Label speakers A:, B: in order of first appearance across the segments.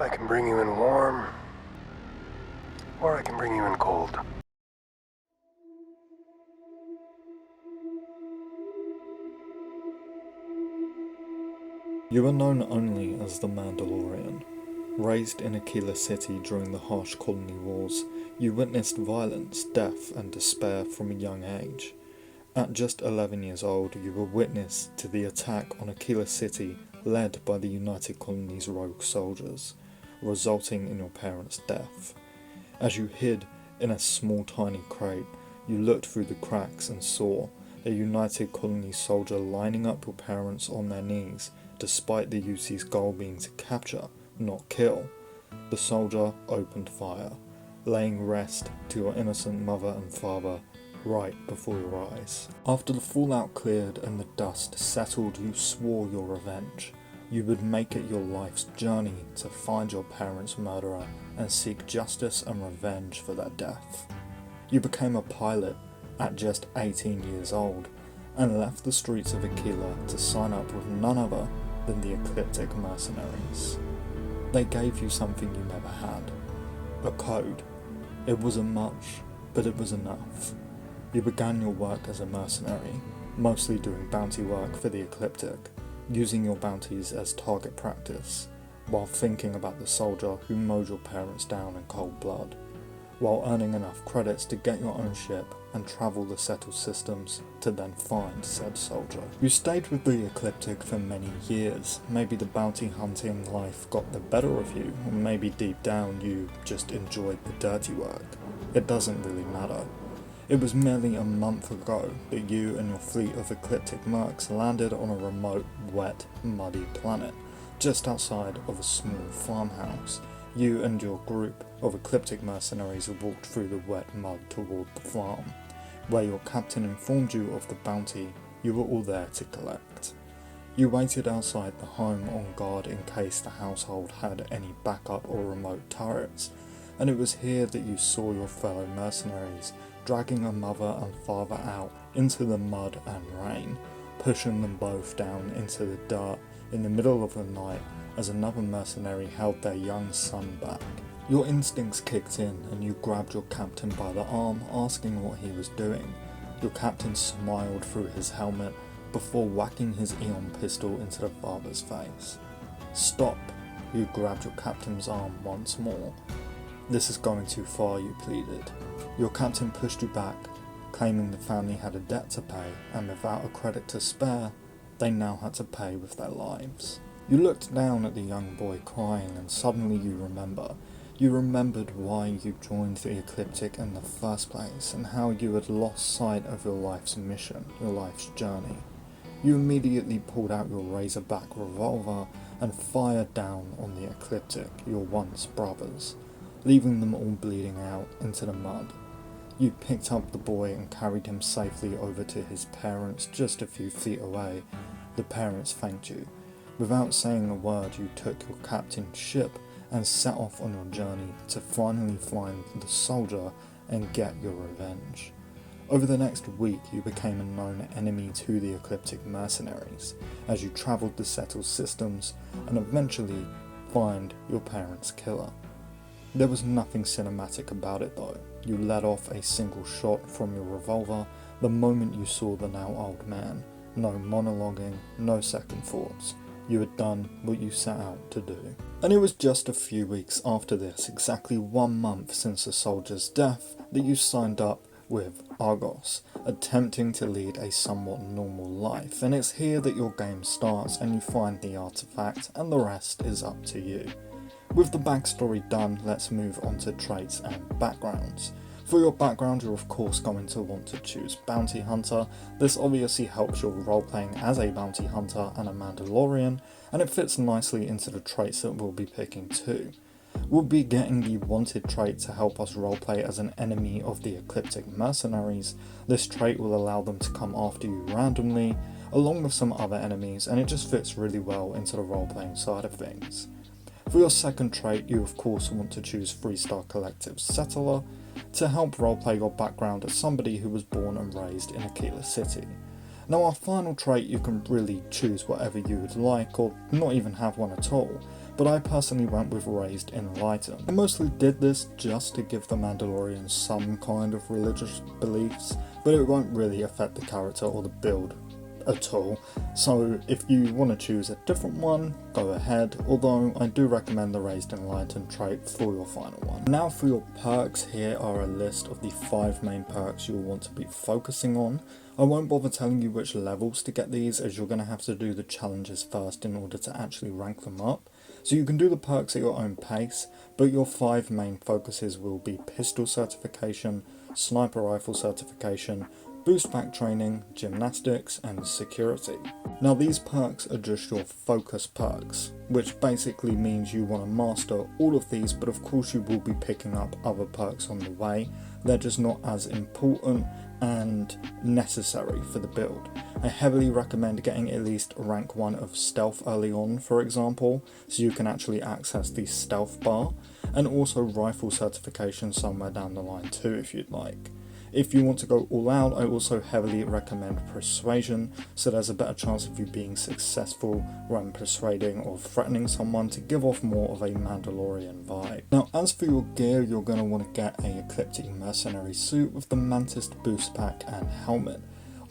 A: I can bring you in warm, or I can bring you in cold.
B: You are known only as the Mandalorian. Raised in Aquila City during the harsh colony wars, you witnessed violence, death, and despair from a young age. At just 11 years old, you were witness to the attack on Aquila City led by the United Colony's rogue soldiers, resulting in your parents' death. As you hid in a small tiny crate, you looked through the cracks and saw a United Colony soldier lining up your parents on their knees, despite the UC's goal being to capture, not kill. The soldier opened fire, laying rest to your innocent mother and father right before your eyes. After the fallout cleared and the dust settled, you swore your revenge. You would make it your life's journey to find your parents' murderer and seek justice and revenge for their death. You became a pilot at just 18 years old and left the streets of Aquila to sign up with none other than the Ecliptic mercenaries. They gave you something you never had, a code. It wasn't much, but it was enough. You began your work as a mercenary, mostly doing bounty work for the Ecliptic, using your bounties as target practice, while thinking about the soldier who mowed your parents down in cold blood, while earning enough credits to get your own ship and travel the settled systems to then find said soldier. You stayed with the Ecliptic for many years. Maybe the bounty hunting life got the better of you, or maybe deep down you just enjoyed the dirty work. It doesn't really matter. It was merely a month ago that you and your fleet of Ecliptic mercs landed on a remote, wet, muddy planet, just outside of a small farmhouse. You and your group of Ecliptic mercenaries walked through the wet mud toward the farm, where your captain informed you of the bounty you were all there to collect. You waited outside the home on guard in case the household had any backup or remote turrets, and it was here that you saw your fellow mercenaries dragging a mother and father out into the mud and rain, pushing them both down into the dirt in the middle of the night as another mercenary held their young son back. Your instincts kicked in and you grabbed your captain by the arm, asking what he was doing. Your captain smiled through his helmet before whacking his Eon pistol into the father's face. "Stop," you grabbed your captain's arm once more. "This is going too far," you pleaded. Your captain pushed you back, claiming the family had a debt to pay, and without a credit to spare, they now had to pay with their lives. You looked down at the young boy crying, and suddenly you remember. You remembered why you joined the Ecliptic in the first place, and how you had lost sight of your life's mission, your life's journey. You immediately pulled out your razorback revolver and fired down on the Ecliptic, your once brothers, leaving them all bleeding out into the mud. You picked up the boy and carried him safely over to his parents just a few feet away. The parents thanked you. Without saying a word, you took your captain's ship and set off on your journey to finally find the soldier and get your revenge. Over the next week, you became a known enemy to the Ecliptic mercenaries as you travelled the settled systems and eventually find your parents' killer. There was nothing cinematic about it though. You let off a single shot from your revolver the moment you saw the now old man. No monologuing, no second thoughts. You had done what you set out to do. And it was just a few weeks after this, exactly 1 month since the soldier's death, that you signed up with Argos, attempting to lead a somewhat normal life. And it's here that your game starts and you find the artifact, and the rest is up to you. With the backstory done, let's move on to traits and backgrounds. For your background, you're of course going to want to choose Bounty Hunter. This obviously helps your role-playing as a Bounty Hunter and a Mandalorian, and it fits nicely into the traits that we'll be picking too. We'll be getting the Wanted trait to help us roleplay as an enemy of the Ecliptic mercenaries. This trait will allow them to come after you randomly, along with some other enemies, and it just fits really well into the role-playing side of things. For your second trait, you of course want to choose 3-star Collective Settler to help roleplay your background as somebody who was born and raised in Aquila City. Now our final trait, you can really choose whatever you would like, or not even have one at all, but I personally went with Raised Enlightened. I mostly did this just to give the Mandalorian some kind of religious beliefs, but it won't really affect the character or the build at all, so if you want to choose a different one, go ahead, although I do recommend the Raised Enlightened trait for your final one. Now for your perks, here are a list of the 5 main perks you'll want to be focusing on. I won't bother telling you which levels to get these, as you're going to have to do the challenges first in order to actually rank them up. So you can do the perks at your own pace, but your 5 main focuses will be pistol certification, sniper rifle certification, boost pack training, gymnastics, and security. Now these perks are just your focus perks, which basically means you want to master all of these, but of course you will be picking up other perks on the way. They're just not as important and necessary for the build. I heavily recommend getting at least rank 1 of stealth early on, for example, so you can actually access the stealth bar, and also rifle certification somewhere down the line too if you'd like. If you want to go all out, I also heavily recommend persuasion, so there's a better chance of you being successful when persuading or threatening someone to give off more of a Mandalorian vibe. Now as for your gear, you're going to want to get a Ecliptic Mercenary suit with the Mantis boost pack and helmet.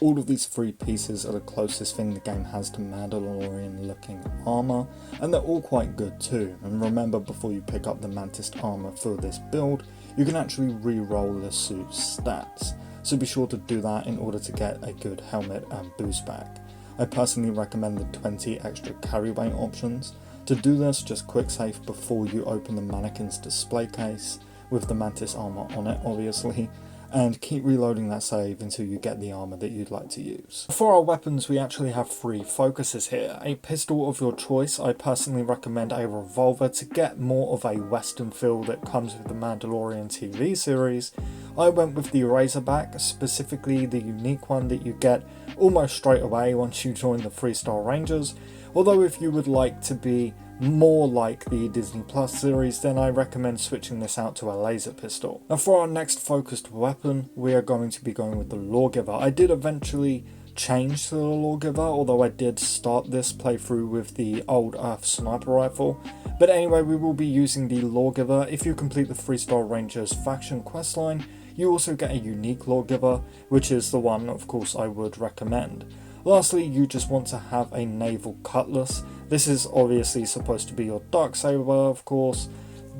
B: All of these 3 pieces are the closest thing the game has to Mandalorian looking armour, and they're all quite good too. And remember, before you pick up the Mantis armour for this build, you can actually re-roll the suit's stats, so be sure to do that in order to get a good helmet and boost pack. I personally recommend the 20 extra carry weight options. To do this, just quick save before you open the mannequin's display case, with the Mantis armour on it obviously, and keep reloading that save until you get the armour that you'd like to use. For our weapons, we actually have 3 focuses here. A pistol of your choice. I personally recommend a revolver to get more of a western feel that comes with the Mandalorian TV series. I went with the Razorback, specifically the unique one that you get almost straight away once you join the 3-star Rangers, although if you would like to be more like the Disney Plus series, then I recommend switching this out to a laser pistol. Now for our next focused weapon, we are going to be going with the Lawgiver. I did eventually change to the Lawgiver, although I did start this playthrough with the Old Earth sniper rifle. But anyway, we will be using the Lawgiver. If you complete the 3-star Rangers faction questline, you also get a unique Lawgiver, which is the one of course I would recommend. Lastly, you just want to have a naval cutlass. This is obviously supposed to be your Darksaber, of course.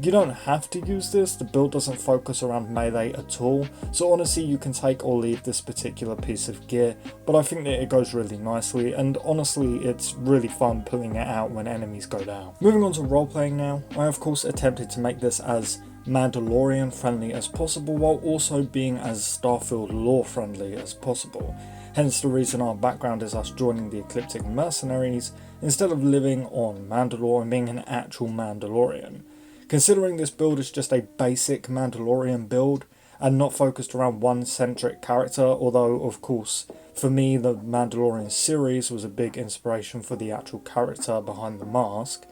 B: You don't have to use this, the build doesn't focus around melee at all, so honestly you can take or leave this particular piece of gear, but I think that it goes really nicely, and honestly it's really fun pulling it out when enemies go down. Moving on to roleplaying now, I of course attempted to make this as Mandalorian friendly as possible, while also being as Starfield lore friendly as possible. Hence the reason our background is us joining the Ecliptic Mercenaries instead of living on Mandalore and being an actual Mandalorian. Considering this build is just a basic Mandalorian build and not focused around one centric character, although of course for me the Mandalorian series was a big inspiration for the actual character behind the mask,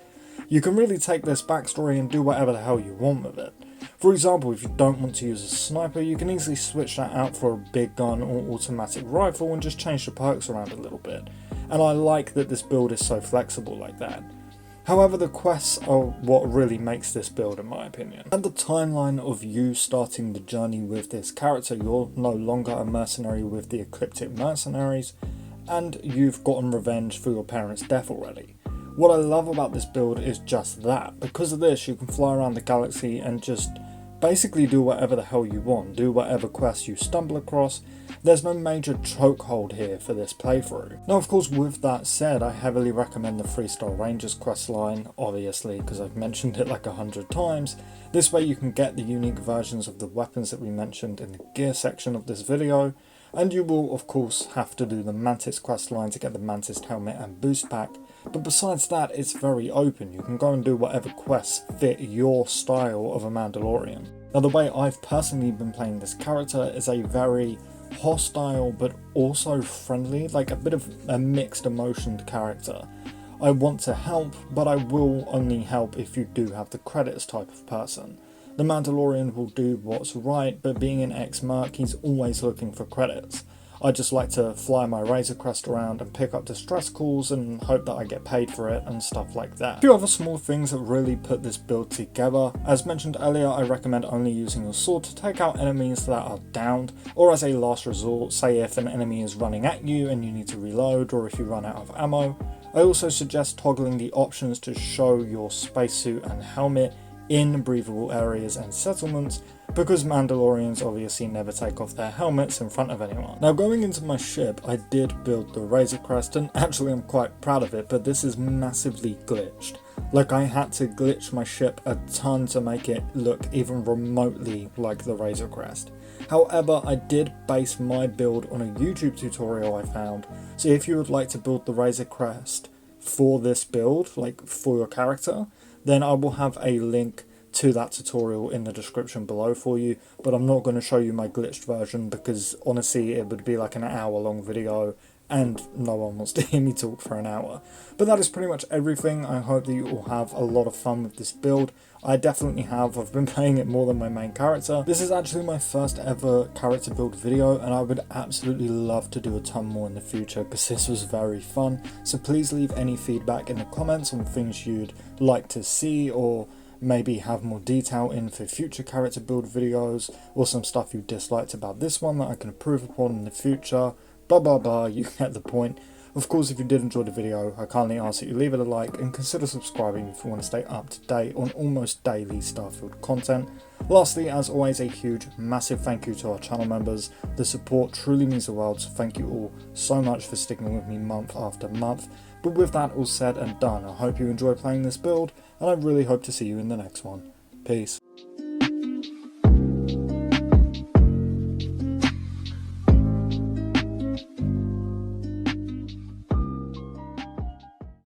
B: you can really take this backstory and do whatever the hell you want with it. For example, if you don't want to use a sniper, you can easily switch that out for a big gun or automatic rifle and just change the perks around a little bit. And I like that this build is so flexible like that. However, the quests are what really makes this build in my opinion. At the timeline of you starting the journey with this character, you're no longer a mercenary with the Ecliptic Mercenaries, and you've gotten revenge for your parents' death already. What I love about this build is just that. Because of this, you can fly around the galaxy and just basically do whatever the hell you want, do whatever quests you stumble across. There's no major chokehold here for this playthrough. Now of course, with that said, I heavily recommend the 3-star Rangers questline, obviously because I've mentioned it like 100 times. This way you can get the unique versions of the weapons that we mentioned in the gear section of this video, and you will of course have to do the Mantis questline to get the Mantis helmet and boost pack. But besides that, it's very open. You can go and do whatever quests fit your style of a Mandalorian. Now the way I've personally been playing this character is a very hostile but also friendly, like a bit of a mixed emotioned character. I want to help, but I will only help if you do have the credits type of person. The Mandalorian will do what's right, but being an ex-merc, he's always looking for credits. I just like to fly my Razor Crest around and pick up distress calls and hope that I get paid for it and stuff like that. A few other small things that really put this build together. As mentioned earlier, I recommend only using your sword to take out enemies that are downed, or as a last resort, say if an enemy is running at you and you need to reload, or if you run out of ammo. I also suggest toggling the options to show your spacesuit and helmet in breathable areas and settlements, because Mandalorians obviously never take off their helmets in front of anyone. Now, going into my ship, I did build the Razor Crest, and actually I'm quite proud of it, but this is massively glitched. Like, I had to glitch my ship a ton to make it look even remotely like the Razor Crest. However, I did base my build on a YouTube tutorial I found, so if you would like to build the Razor Crest for this build, like for your character, then I will have a link to that tutorial in the description below for you, but I'm not going to show you my glitched version because honestly it would be like an hour long video and no one wants to hear me talk for an hour. But that is pretty much everything. I hope that you all have a lot of fun with this build. I definitely have. I've been playing it more than my main character. This is actually my first ever character build video, and I would absolutely love to do a ton more in the future because this was very fun. So please leave any feedback in the comments on things you'd like to see, or maybe have more detail in for future character build videos, or some stuff you disliked about this one that I can improve upon in the future. Blah blah blah, you get the point. Of course, if you did enjoy the video, I kindly ask that you leave it a like and consider subscribing if you want to stay up to date on almost daily Starfield content. Lastly, as always, a huge, massive thank you to our channel members. The support truly means the world, so thank you all so much for sticking with me month after month. But with that all said and done, I hope you enjoy playing this build, and I really hope to see you in the next one. Peace.